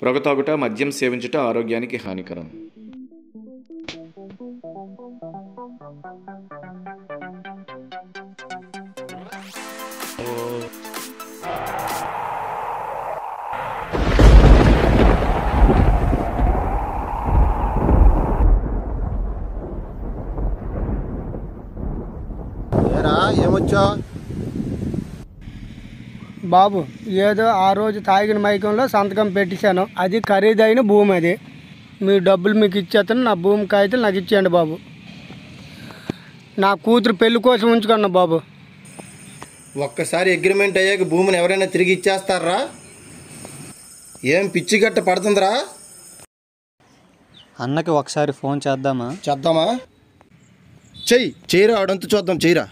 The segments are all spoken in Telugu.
పొగ తాగుట, మద్యం సేవించుట ఆరోగ్యానికి హానికరం. ఏమొచ్చా బాబు? ఏదో ఆ రోజు తాగిన మైకంలో సంతకం పెట్టించాను. అది ఖరీదైన భూమి. అది మీ డబ్బులు మీకు ఇచ్చేస్తాను. నా భూమి కాగితాలు నాకు ఇచ్చేయండి బాబు. నా కూతురు పెళ్లి కోసం ఉంచుకున్నా బాబు. ఒక్కసారి అగ్రిమెంట్ అయ్యాక భూమిని ఎవరైనా తిరిగి ఇచ్చేస్తారా? ఏం పిచ్చి గట్ట పడుతుందిరా? అన్నకి ఒకసారి ఫోన్ చేద్దామా? చెయ్యిరా, ఆడంతా చూద్దాం. చెయ్యిరా.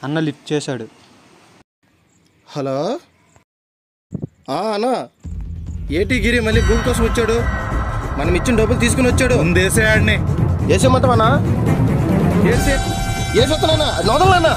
అన్న లిఫ్ట్ చేశాడు. హలో అన్నా, ఏటి గిరి మళ్ళీ భూమి కోసం వచ్చాడు? మనం ఇచ్చిన డబ్బులు తీసుకుని వచ్చాడు. ముందేసేయాడిని వేసేమంటావన్నా? వేసేస్తానన్నా, నోదలన్నా.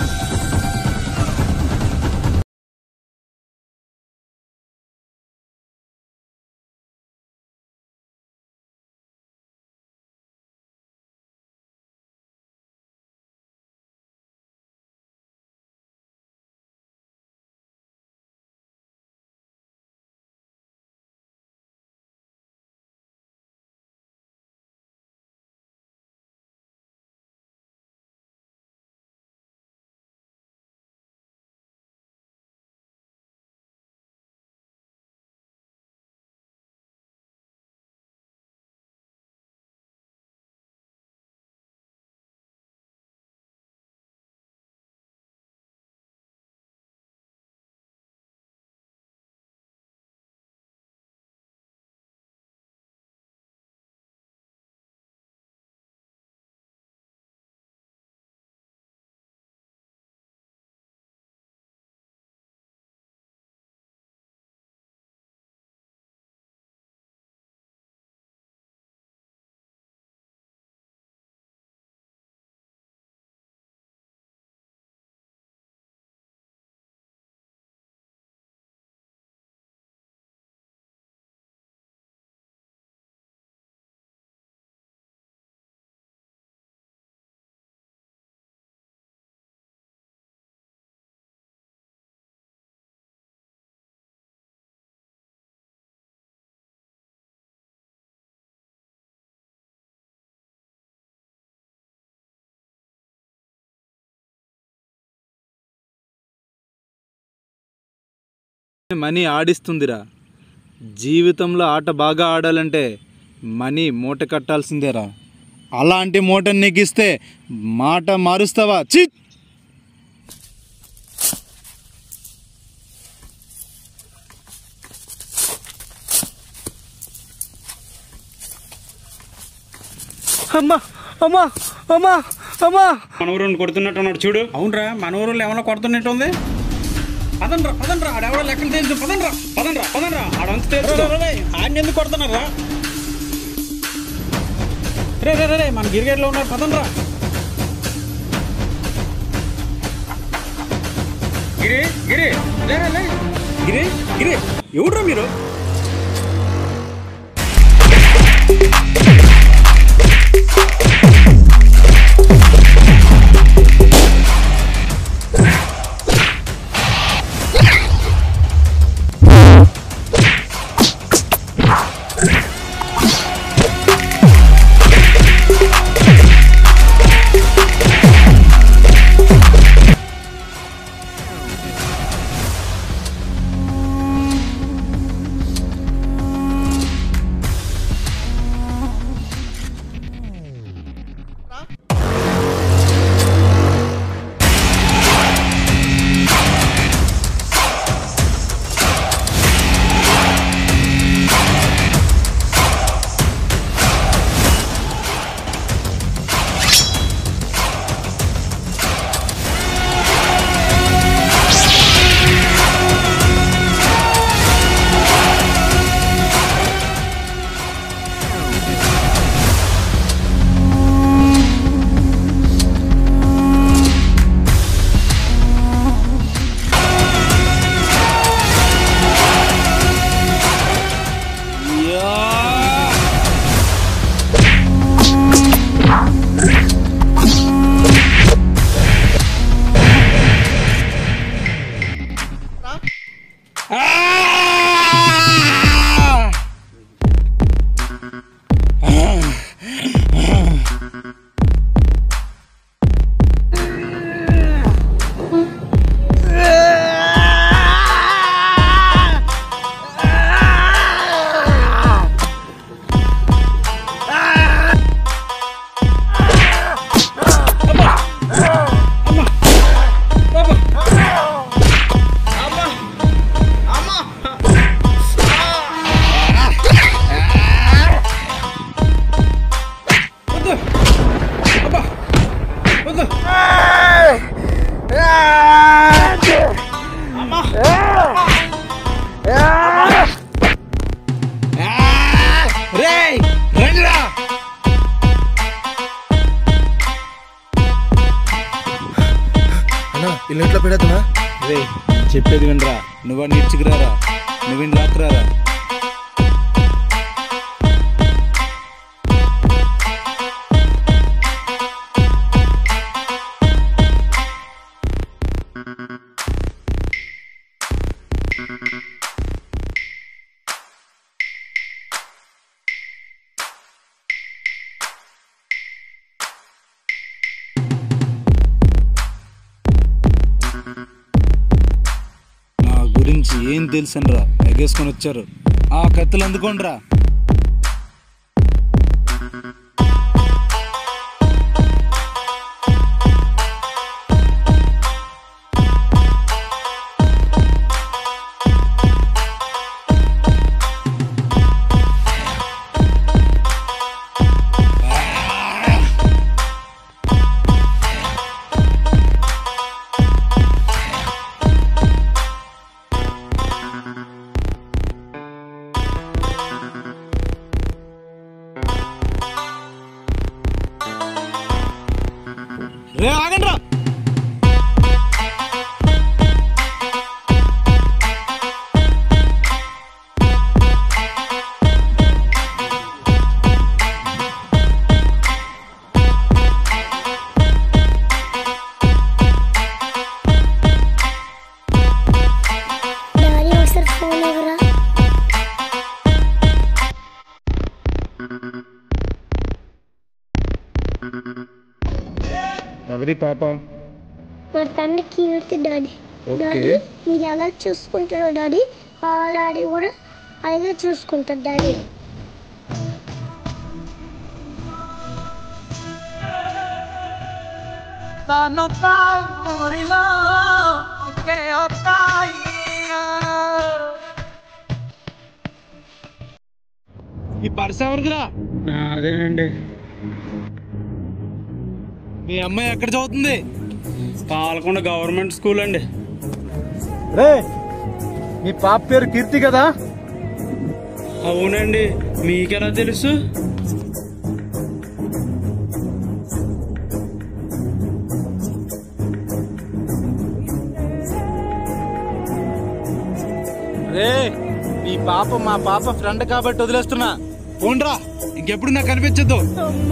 మనీ ఆడిస్తుందిరా. జీవితంలో ఆట బాగా ఆడాలంటే మనీ మూట కట్టాల్సిందేరా. అలాంటి మూటని నీకు ఇస్తే మాట మారుస్తావా? చి అమ్మా అమ్మా అమ్మా అమ్మా! మనూరుని కొడుతున్నట్టు ఉన్నాడు చూడు. అవునరా, మనూరులో ఏమన్నా కొడుతున్నట్టు ఉంది. పదండ్రా ఆడెవడో లెక్కలు తెలుసు. పదండ్రా ఆడంత తెలుసు. ఆయన ఎందుకు కొడుతున్నారా? రే మన గిరిగేట్లో ఉన్నారు. పదండ్రా. గిరి ఎవడ్రా మీరు? ఇల్లు ఎట్లా పెడతావా? రే చెప్పేది వినరా, నువ్వు నేర్చుకురారా, నువ్వు లాక్కురారా. నా గురించి ఏం తెలుసనరా, ఎగేసుకొని వచ్చారు. ఆ కత్తులు అందుకోండిరా. రే ఆగండ్రా. డాడీ ఒకసారి ఫోన్ ఎవరా? ఎవరి పాపం? మా తండ్రి కీర్తి డాడీ. డాడీ మీరు ఎలా చూసుకుంటారో డాడీ, ఆ డాడీ కూడా అలాగే చూసుకుంటారు డాడీ. ఈ పర్స్ ఎవరిదిరా? అదేనండి. మీ అమ్మాయి ఎక్కడ చదువుతుంది? పాలకొండ గవర్నమెంట్ స్కూల్ అండి. రే మీ పాప పేరు కీర్తి కదా? అవునండి, మీకెలా తెలుసు? రే మీ పాప మా పాప ఫ్రెండ్ కాబట్టి వదిలేస్తున్నా. పోండ్రా, ఇంకెప్పుడు నాకు కనిపించద్దు.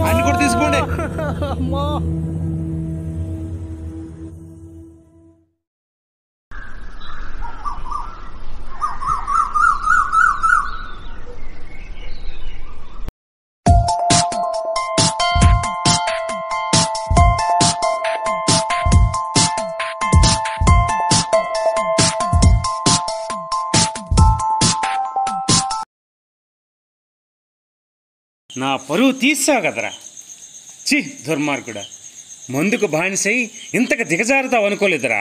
అన్ని కూడా తీసుకోండి. నా పరువు తీసావు కదరా. చి దుర్మార్గుడా, మందుకు బానిసై ఇంతకు దిగజారుతావు అనుకోలేదురా.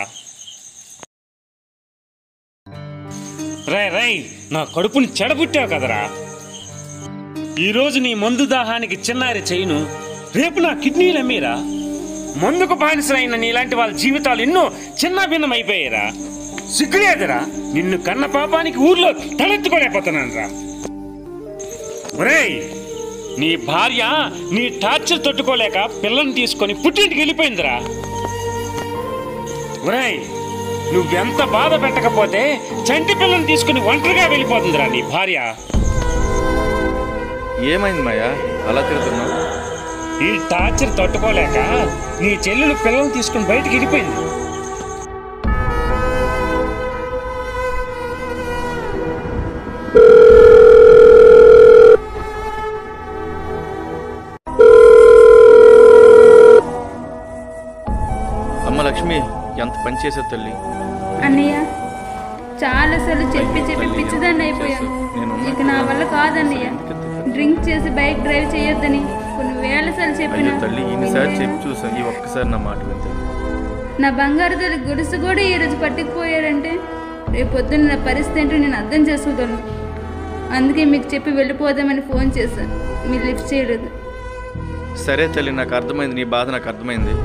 రై నా కడుపుని చెడబుట్టావు కదరా. ఈరోజు నీ మందు దాహానికి చిన్నారి చేయను, రేపు నా కిడ్నీలు అమ్మీరా. మందుకు బానిసైన నీలాంటి వాళ్ళ జీవితాలు ఎన్నో చిన్న భిన్నం అయిపోయారా. సిగ్గులేదురా, నిన్ను కన్న పాపానికి ఊర్లో తలెత్తుకోలేకపోతున్నాను రా. ఒరేయ్, నీ భార్య నీ టార్చర్ తట్టుకోలేక పిల్లని తీసుకొని పుట్టింటికి వెళ్ళిపోయిందిరా. ఒరేయ్, నువ్వెంత బాధ పెట్టకపోతే చంటి పిల్లని తీసుకుని ఒంటరిగా వెళ్ళిపోతుందిరా నీ భార్య. ఏమైంది మాయా అలా తిరుగుతున్నావు? ఈ టార్చర్ తట్టుకోలేక నీ చెల్లెలు పిల్లల్ని తీసుకుని బయటికి వెళ్ళిపోయింది. అమ్మ లక్ష్మి ఎంత పని చేసావు తల్లి. అన్నయ్య చాలాసార్లు చెప్పి పిచ్చిదాన్ని అయిపోయాను. ఇక నా వల్ల కాదన్నయ్య. డ్రింక్ చేసి బైక్ డ్రైవ్ చేయొద్దని కొన్ని వేల సార్లు చెప్పిన తల్లి ఇన్నిసార్లు చెప్పి చూసా, ఈ ఒక్కసారి నా మాట వింటే. నా బంగారు తల్లి గుడిసు కూడా ఈరోజు పట్టుకుపోయారంటే రేపు పొద్దున్న నా పరిస్థితి ఏంటో నేను అర్థం చేసుకోగలను. అందుకే మీకు చెప్పి వెళ్ళిపోదామని ఫోన్ చేశాను, మీరు లిఫ్ట్ చేయలేదు. సరే తల్లి, నాకు అర్థమైంది, నీ బాధ నాకు అర్థమైంది.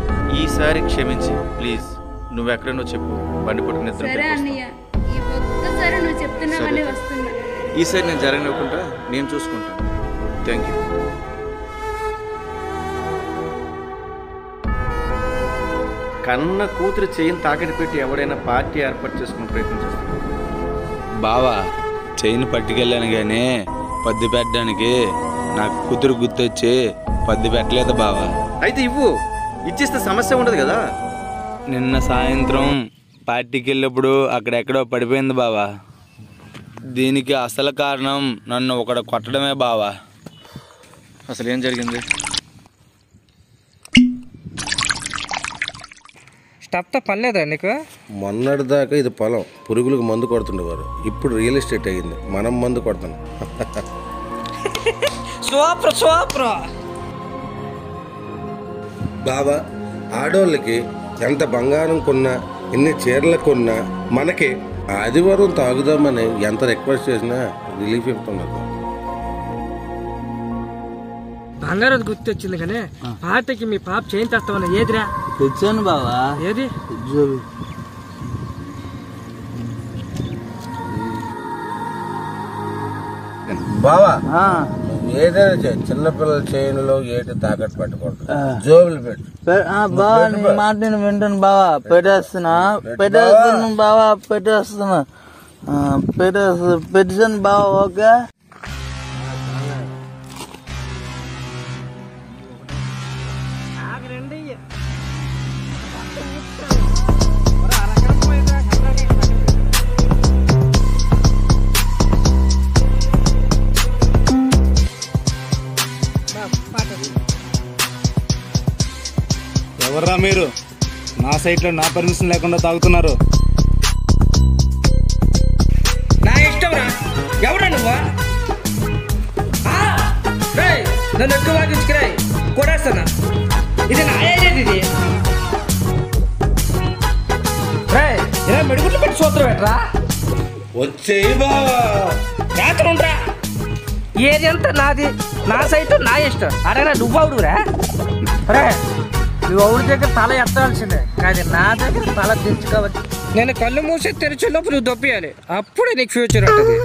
ఈసారి క్షమించి ప్లీజ్, నువ్వెక్కడనో చెప్పు, బండి పట్టుకుని నిద్ర. సరే అన్నయ్య, ఈ ఒక్కసారి నువ్వు చెప్తున్నావని వస్తున్నా. ఈసారి నేను జరగనివ్వకుండా నేను చూసుకుంటాను. Thank you. కన్న కూతురు చేయని తాకట్టు పెట్టి ఎవడైనా పార్టీ ఏర్పాటు చేసుకునే ప్రయత్నం చేస్తాడు. బావా చైన్ పట్టుకెళ్ళాను కానీ పద్దు పెట్టడానికి నాకు కూతురు గుర్తొచ్చి పద్దు పెట్టలేదు బావా. అయితే ఇవ్వు, ఇచ్చేస్తే సమస్య ఉండదు కదా. నిన్న సాయంత్రం పార్టీకి వెళ్ళినప్పుడు అక్కడెక్కడో పడిపోయింది బావా. దీనికి అసలు కారణం నన్ను ఒకడు కొట్టడమే బావా. అసలు ఏం జరిగింది? స్టఫ్తో పని లేదా నీకు? మొన్నటి దాకా ఇది పొలం, పురుగులకు మందు కొడుతుండేవారు. ఇప్పుడు రియల్ ఎస్టేట్ అయ్యింది, మనం మందు కొడుతున్నాం. సూపర్. బాబా, ఆడోళ్ళకి ఎంత బంగారం కొన్నా, ఎన్ని చీరలు కొన్నా, మనకి ఆదివారం తాగుదామని ఎంత రిక్వెస్ట్ చేసినా రిలీఫ్ ఇస్తున్నారు. బంగారం గుర్తొచ్చింది కానీ పార్టీకి మీ పాప చైన్ తెస్తామన్నా ఏదిరా? తెచ్చాను బావా. ఏది? బావా ఏదైనా చిన్నపిల్లల చైన్లో ఏటి తాకట్టు పెట్టకూడదు, జోబులు పెట్టు. బావా నీ మాట నేను వింటాను బావా. పెట్టేస్తున్నా బావా, పెట్టేసాను బావా. ఓకే ఎవర్రా మీరు? నా సైట్లో నా పర్మిషన్ లేకుండా తాగుతున్నారు. నా ఇష్టం రా. ఎవరా నువ్వా? నన్ను ఎక్కువ వాగించుకురాయి కొడేస్తానా? ఇది నా ఏరియా. ఇది ఇలా మెడుగుట్లు పెట్టి సూత్రం పెట్టరా? వచ్చేయి బావా. ఉండరా? ఏది అంతా నాది, నా సైట్ నా ఇష్టం. అరేనా నువ్వు అవుడురా? రే నువ్వు అవుడి దగ్గర తల ఎత్తాల్సిందే, కానీ నా దగ్గర తల తెచ్చుకోవచ్చు. నేను కళ్ళు మూసి తెరిచేలోపు నువ్వు దొప్పియాలి, అప్పుడే నీకు ఫ్యూచర్ ఉంటుంది.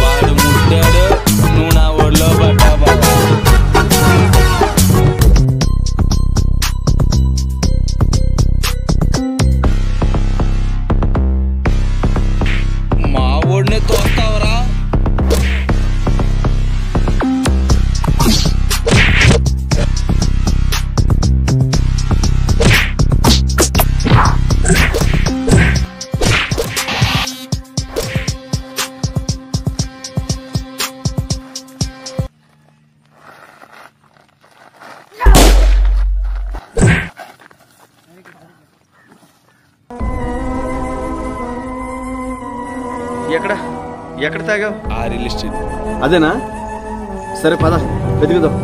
వాడు ముట్టాడు, నువ్వు నా ఒళ్ళో పడ్డా బావా. మా ఒడిని తోస్తావరా? ఎక్కడ తాగావు? ఆ రియల్ ఎస్టేట్. అదేనా? సరే పద వెతుకుదాం.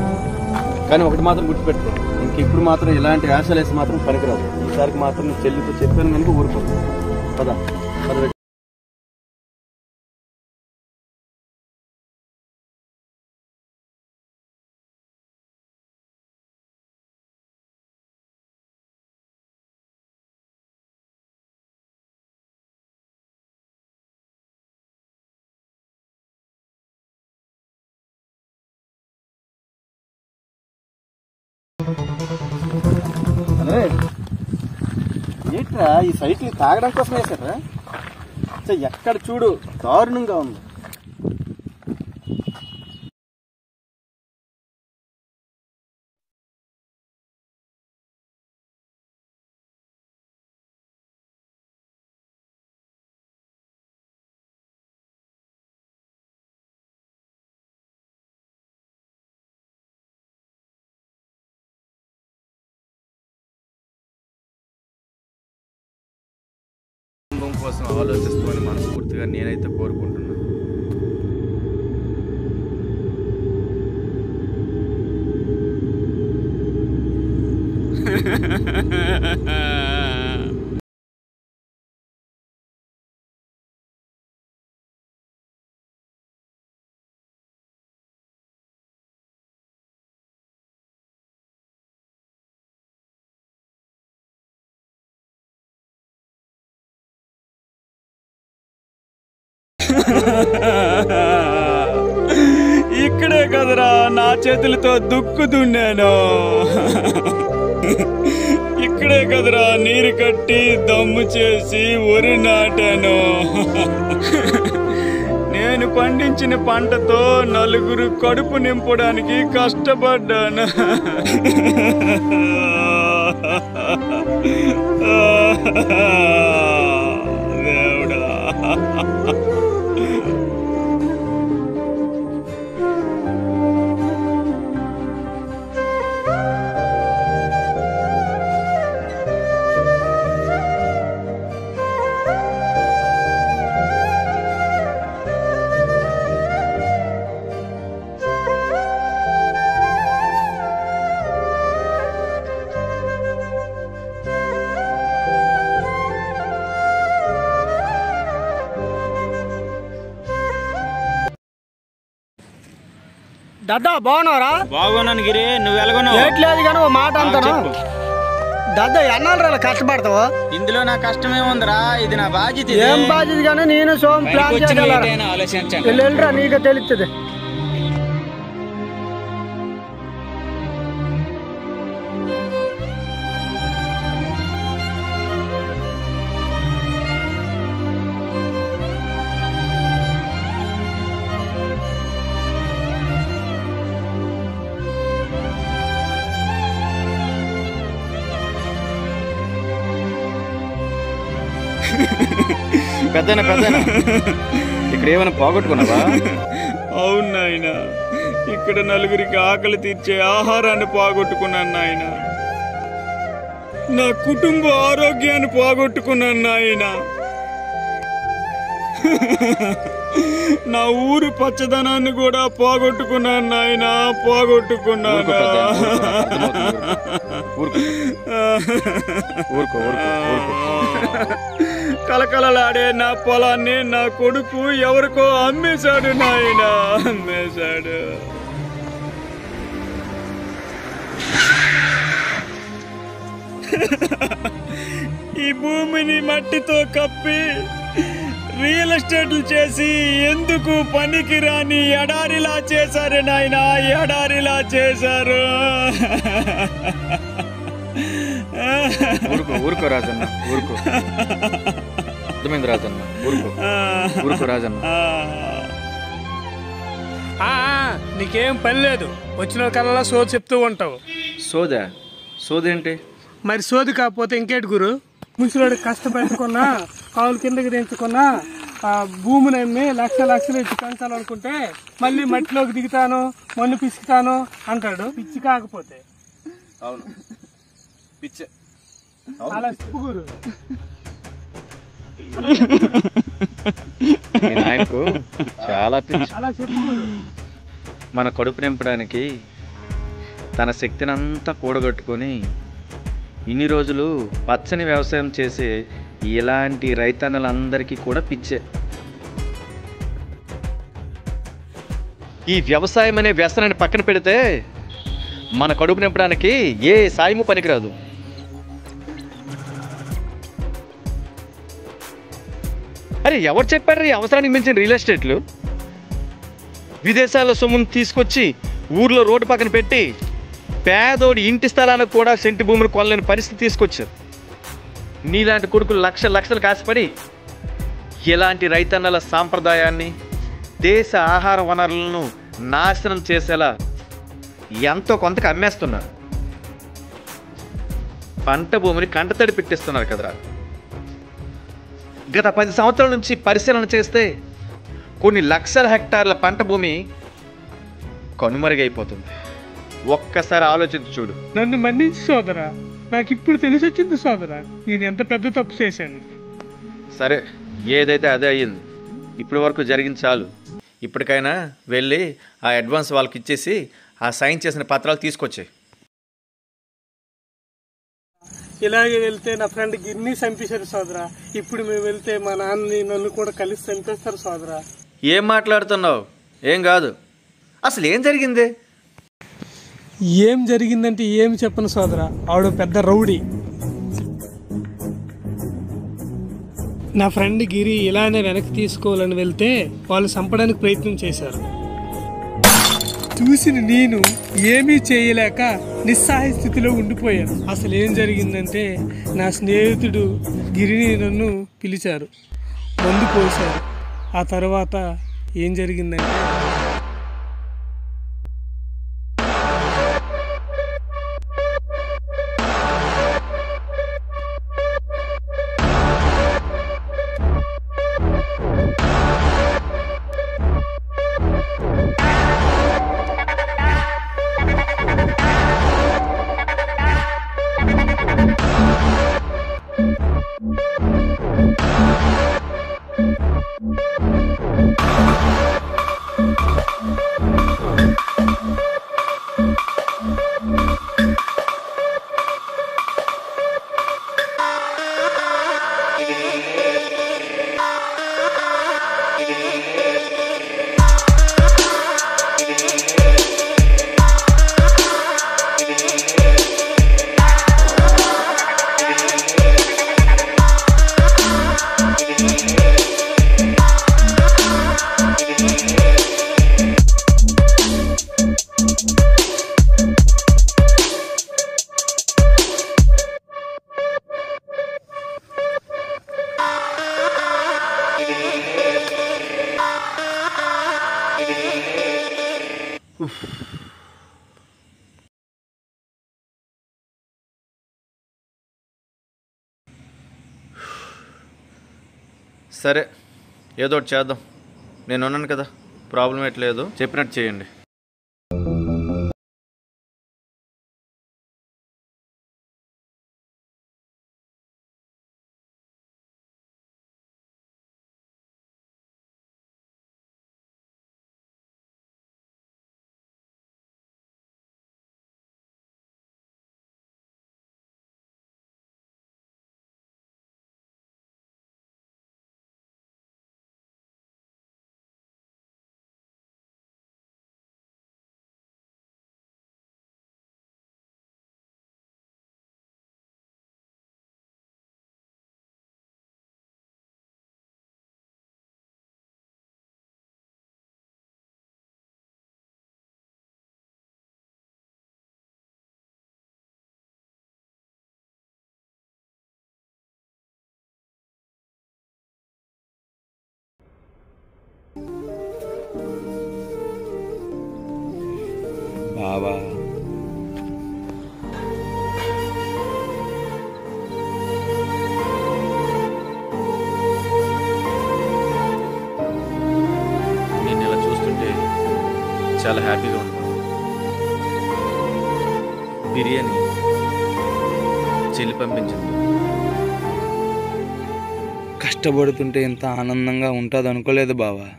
కానీ ఒకటి మాత్రం గుర్తుపెట్టుకో, ఇంకెప్పుడు మాత్రం ఇలాంటి ఆశలు వేసి మాత్రం పనికిరాదు. ఈసారికి మాత్రం నీ చెల్లితో చెప్పాను కనుక ఊరుకో. పద పద. ఏంట్రా ఈ సైకిల్ తాగడం కోసం వేసారా? ఎక్కడ చూడు దారుణంగా ఉంది. కోసం ఆలోచిస్తామని మనస్ఫూర్తిగా నేనైతే కోరుకుంటున్నాను. ఇక్కడే కదరా నా చేతులతో దుక్కు దున్నాను. ఇక్కడే కదరా నీరు కట్టి దమ్ము చేసి వరి నాటాను. నేను పండించిన పంటతో నలుగురు కడుపు నింపడానికి కష్టపడ్డాను. దేవుడా. దద్దా బాగున్నారా? బాగున్నాను గిరి, నువ్వు ఎలాగొన్నావు? ఏట్లేదు కానీ ఓ మాట అంటాను. దద్దా ఎన్నాళ్ళు కష్టపడతావు? ఇందులో నా కష్టమే ఉందిరా, ఇది నా బాధ్యత. ఏం బాధ్యత కానీ నేను సోమ ప్లాన్ చేయాలి. వెళ్ళరా, నీకే తెలుస్తుంది. పెద్దనా ఇక్కడ ఏమైనా పోగొట్టుకున్నావా? అవును నాయన, ఇక్కడ నలుగురికి ఆకలి తీర్చే ఆహారాన్ని పోగొట్టుకున్నాను నాయన. నా కుటుంబ ఆరోగ్యాన్ని పోగొట్టుకున్నాను నాయన. నా ఊరు పచ్చదనాన్ని కూడా పోగొట్టుకున్నాను నాయన, పోగొట్టుకున్నాను. కలకలలాడే నా పొలాన్ని నా కొడుకు ఎవరికో అమ్మేశాడు నాయన, అమ్మేశాడు. ఈ భూమిని మట్టితో కప్పి రియల్ ఎస్టేట్లు చేసి ఎందుకు పనికి రాని ఎడారిలా చేశారు నాయన, ఎడారిలా చేశారు. ఊరుకో రాజన్న, ఊరుకో. అర్థమైంది రాజన్న, ఊరుకో రాజన్న. నీకేం పని లేదు, వచ్చిన కల్లా సోది చెప్తూ ఉంటావు. సోదేంటి? మరి సోది కాకపోతే ఇంకేటి గురు? ముసలోడు కష్టపెట్టుకున్నా, కావులు కిందకి దించుకున్నా, భూమిని అమ్మి లక్షలు ఇచ్చి పెంచాలనుకుంటే మళ్ళీ మట్టిలోకి దిగుతాను, మన్ను పిసుకుతాను అంటాడు. పిచ్చి కాకపోతే అవును, పిచ్చే. అలా చెప్పు గురు. నాయకు చాలా పిచ్చి. అలా చెప్పు గురు. మన కడుపు నింపడానికి తన శక్తిని అంతా కూడగట్టుకొని ఇన్ని రోజులు పచ్చని వ్యవసాయం చేసే ఇలాంటి రైతన్నలందరికీ కూడా పిచ్చే. ఈ వ్యవసాయం అనే వ్యసనాన్ని పక్కన పెడితే మన కడుపు నింపడానికి ఏ సాయము పనికిరాదు. అరే ఎవరు చెప్పారు ఈ అవసరానికి మించిన రియల్ ఎస్టేట్లు? విదేశాల సొమ్మును తీసుకొచ్చి ఊర్లో రోడ్డు పక్కన పెట్టి పేదోడి ఇంటి స్థలానికి కూడా సెంటి భూమిని కొనలేని పరిస్థితి తీసుకొచ్చారు. నీలాంటి కొడుకులు లక్షలు కాసిపడి ఇలాంటి రైతన్నల సాంప్రదాయాన్ని, దేశ ఆహార వనరులను నాశనం చేసేలా ఎంతో కొంతకు అమ్మేస్తున్నారు. పంట భూమిని కంటతడి పెట్టిస్తున్నారు కదరా. గత 10 సంవత్సరాల నుంచి పరిశీలన చేస్తే కొన్ని లక్షల హెక్టార్ల పంట భూమి కనుమరుగైపోతుంది. ఒక్కసారి ఆలోచించి చూడు. నన్ను మన్నించి సోదరా, నాకు ఇప్పుడు తెలిసి వచ్చింది సోదరా, నేను ఎంత పెద్ద తప్పు చేశాను. సరే, ఏదైతే అదే అయ్యింది. ఇప్పటి వరకు జరిగింది చాలు. ఇప్పటికైనా వెళ్ళి ఆ అడ్వాన్స్ వాళ్ళకి ఇచ్చేసి ఆ సైన్ చేసిన పత్రాలు తీసుకొచ్చాయి. ఇలాగే వెళ్తే నా ఫ్రెండ్ గిన్ని చంపేశారు సోదరా. ఇప్పుడు మేము వెళ్తే మా నాన్నని నన్ను కూడా కలిసి చంపేస్తారు సోదరా. ఏం మాట్లాడుతున్నావు? ఏం కాదు. అసలు ఏం జరిగింది? ఏం జరిగిందంటే ఏం చెప్పను సోదరా, ఆవిడ పెద్ద రౌడీ. నా ఫ్రెండ్ గిరి ఇలానే వెనక్కి తీసుకోవాలని వెళ్తే వాళ్ళు చంపడానికి ప్రయత్నం చేశారు. చూసిన నేను ఏమీ చేయలేక నిస్సహాయ స్థితిలో ఉండిపోయాను. అసలు ఏం జరిగిందంటే నా స్నేహితుడు గిరిని నన్ను పిలిచారు, మందు పోశారు. ఆ తర్వాత ఏం జరిగిందంటే సరే, ఏదో ఒకటి చేద్దాం. నేను ఉన్నాను కదా, ప్రాబ్లం ఎట్లేదు, చెప్పినట్టు చేయండి. బావా, నేను ఇలా చూస్తుంటే చాలా హ్యాపీగా ఉంది. బిర్యానీ చెల్లి పంపించింది. కష్టపడుతుంటే ఇంత ఆనందంగా ఉంటుంది అనుకోలేదు బావా.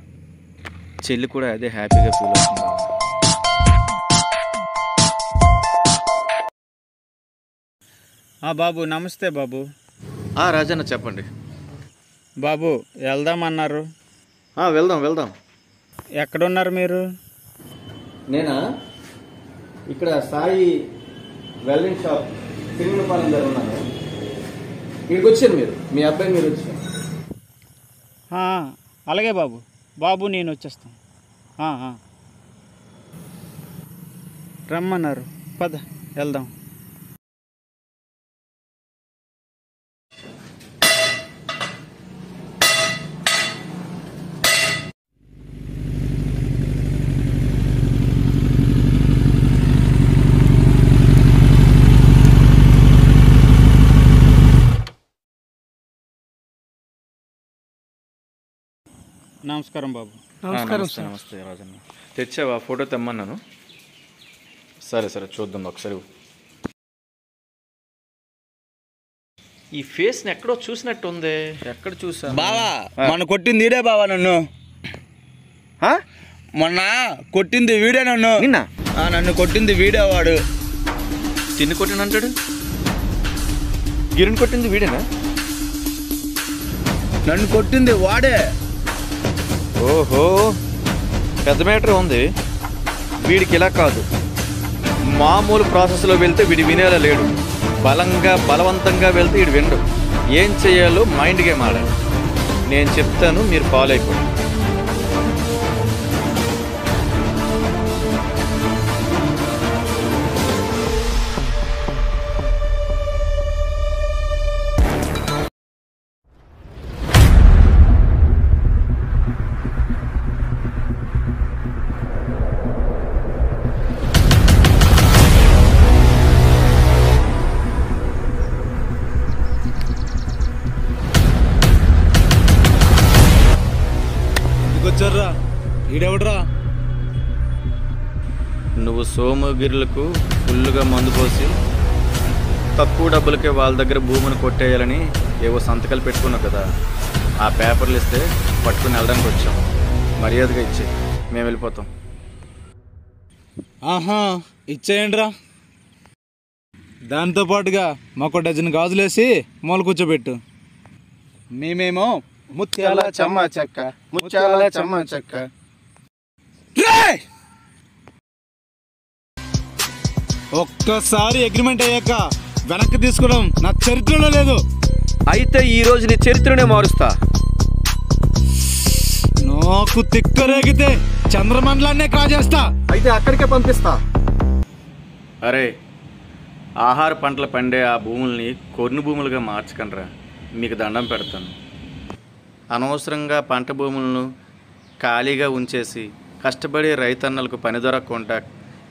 చెల్లి కూడా అదే హ్యాపీగా ఫీల్ అవుతుంది. బాబు నమస్తే బాబు. రాజన్న చెప్పండి. బాబు వెళ్దామన్నారు. వెళ్దాం. ఎక్కడున్నారు మీరు? నేనా, ఇక్కడ సాయి వెల్డింగ్ షాప్ తిరుమలపాలెం దగ్గర ఉన్నాను. ఇక్కడికి వచ్చారు మీరు, మీ అబ్బాయి మీరు వచ్చారు. అలాగే బాబు నేను వచ్చేస్తాను. రమ్మన్నారు, పద వెళ్దాం. నమస్కారం బాబు. నమస్తే రాజన్న. తెచ్చావా? ఫోటో తెమ్మన్నాను. సరే చూద్దాం ఒకసారి. ఈ ఫేస్ని ఎక్కడో చూసినట్టు ఉంది. ఎక్కడ చూసా బావా? మొన్న కొట్టింది వీడే బావా నన్ను. మొన్న కొట్టింది వీడే నన్ను. నిన్న నన్ను కొట్టింది వీడే. వాడు తిన్ని కొట్టినంటాడు. గిరిని కొట్టింది వీడేనా? నన్ను కొట్టింది వాడే. ఓహో, పెద్ద మ్యాటర్ ఉంది. వీడికి ఇలా కాదు, మామూలు ప్రాసెస్లో వెళ్తే వీడి వినేలా లేడు. బలవంతంగా వెళ్తే వీడు వినడు. ఏం చేయాలో మైండ్ గేమ్ ఆడాలి. నేను చెప్తాను, మీరు ఫాలో అయిపోండి. సోమగిరులకు ఫుల్లుగా మందు పోసి తక్కువ డబ్బులకే వాళ్ళ దగ్గర భూమిని కొట్టేయాలని ఏవో సంతకాలు పెట్టుకున్నావు కదా, ఆ పేపర్లు ఇస్తే పట్టుకుని వెళ్ళడానికి వచ్చాం. మర్యాదగా ఇచ్చే, మేము వెళ్ళిపోతాం. ఆహా, ఇచ్చేయండి రా. దాంతోపాటుగా మాకు డజన్ గాజులేసి మూల కూర్చోబెట్టు. మేమేమో ముత్యాల చెమ్మ చెక్క, ముత్యాల చెమ్మ చెక్క. ఒక్కసారి అగ్రిమెంట్ అయ్యాక వెనక్కి తీసుకోవడం నా చరిత్రలో లేదు. అయితే ఈ రోజు నీ చరిత్రనే మారుస్తా. నాకు తిక్కరేగితే చంద్రమండలాన్నే కాజేస్తా. అయితే అక్కడికే పంపిస్తా. అరే, ఆహార పంటలు పండే ఆ భూముల్ని కొర్ని భూములుగా మార్చకండ్రా, మీకు దండం పెడతాను. అనవసరంగా పంట భూములను ఖాళీగా ఉంచేసి కష్టపడే రైతన్నలకు పని దొరకకుండా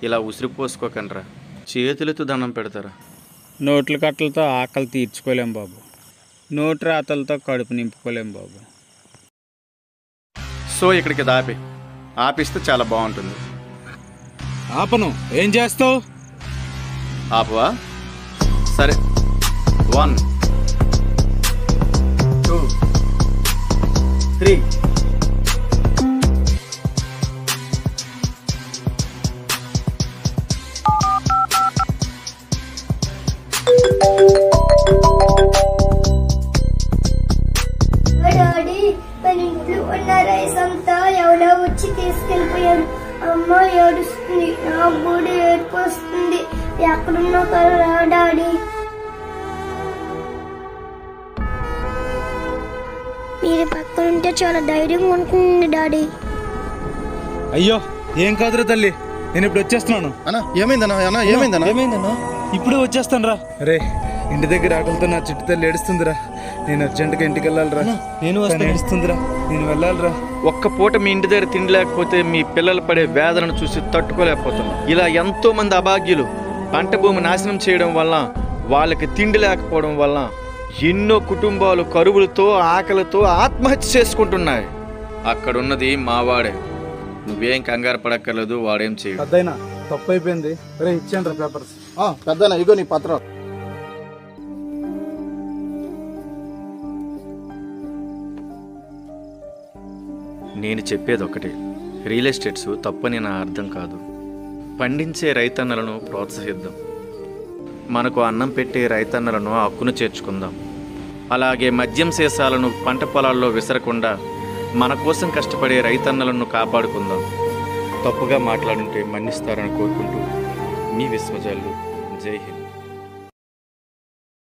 ఇలా ఉసిరిపోసుకోకండ్రా, చేతులతో దండం పెడతారా. నోట్ల కట్టలతో ఆకలి తీర్చుకోలేం బాబు, నోటి రాతలతో కడుపు నింపుకోలేం బాబు. సో ఇక్కడికి ఆపిస్తే చాలా బాగుంటుంది. ఆపను, ఏం చేస్తావు? ఆపవా? సరే, 1 2 3. డాడీ, మన ఇంట్లో ఉన్న రైస్ అంతా ఎవడో వచ్చి తీసుకెళ్ళిపోయాడు. అమ్మ ఏడుస్తుంది, నాకు కూడా ఏడుపు వస్తుంది. ఎక్కడున్నా కదా డాడీ. మీరు పక్కన ఉంటే చాలా ధైర్యంగా ఉంటుంది డాడీ. అయ్యో, ఏం కాదురా తల్లి, నేను ఇప్పుడు వచ్చేస్తున్నాను. అన్నా ఏమైందన్నా? అన్నా ఏమైందన్నా? ఇప్పుడే వచ్చేస్తాను రా. రే, ఇంటి దగ్గర ఆకలితో నా చిట్టు తల్లి ఏడుస్తుందిరా. నేను అర్జెంటుగా ఇంటికి వెళ్ళాలిరా. నేను ఏడుస్తుందిరా, నేను వెళ్ళాలిరా. ఒక్క పూట మీ ఇంటి దగ్గర తిండి లేకపోతే మీ పిల్లలు పడే వేదనను చూసి తట్టుకోలేకపోతున్నాం. ఇలా ఎంతో మంది అభాగ్యులు పంట భూమి నాశనం చేయడం వల్ల, వాళ్ళకి తిండి లేకపోవడం వల్ల ఎన్నో కుటుంబాలు కరువులతో ఆకలితో ఆత్మహత్య చేసుకుంటున్నాయి. అక్కడున్నది మావాడే, నువ్వేం కంగారు పడక్కర్లేదు, వాడేం చేయడు. పెద్దయినా తప్పు అయిపోయింది. రే, ఇచ్చాను రా పేపర్స్. పెద్దనా, ఇగో నీ పత్రం. నేను చెప్పేది ఒకటే, రియల్ ఎస్టేట్స్ తప్పని నా అర్థం కాదు. పండించే రైతన్నలను ప్రోత్సహిద్దాం, మనకు అన్నం పెట్టే రైతన్నలను హక్కును చేర్చుకుందాం. అలాగే మద్యం సీసాలను పంట పొలాల్లో విసరకుండా మన కోసం కష్టపడే రైతన్నలను కాపాడుకుందాం. తప్పుగా మాట్లాడుంటే మన్నిస్తారని కోరుకుంటూ మీ విశ్వజాలు. జై హింద్.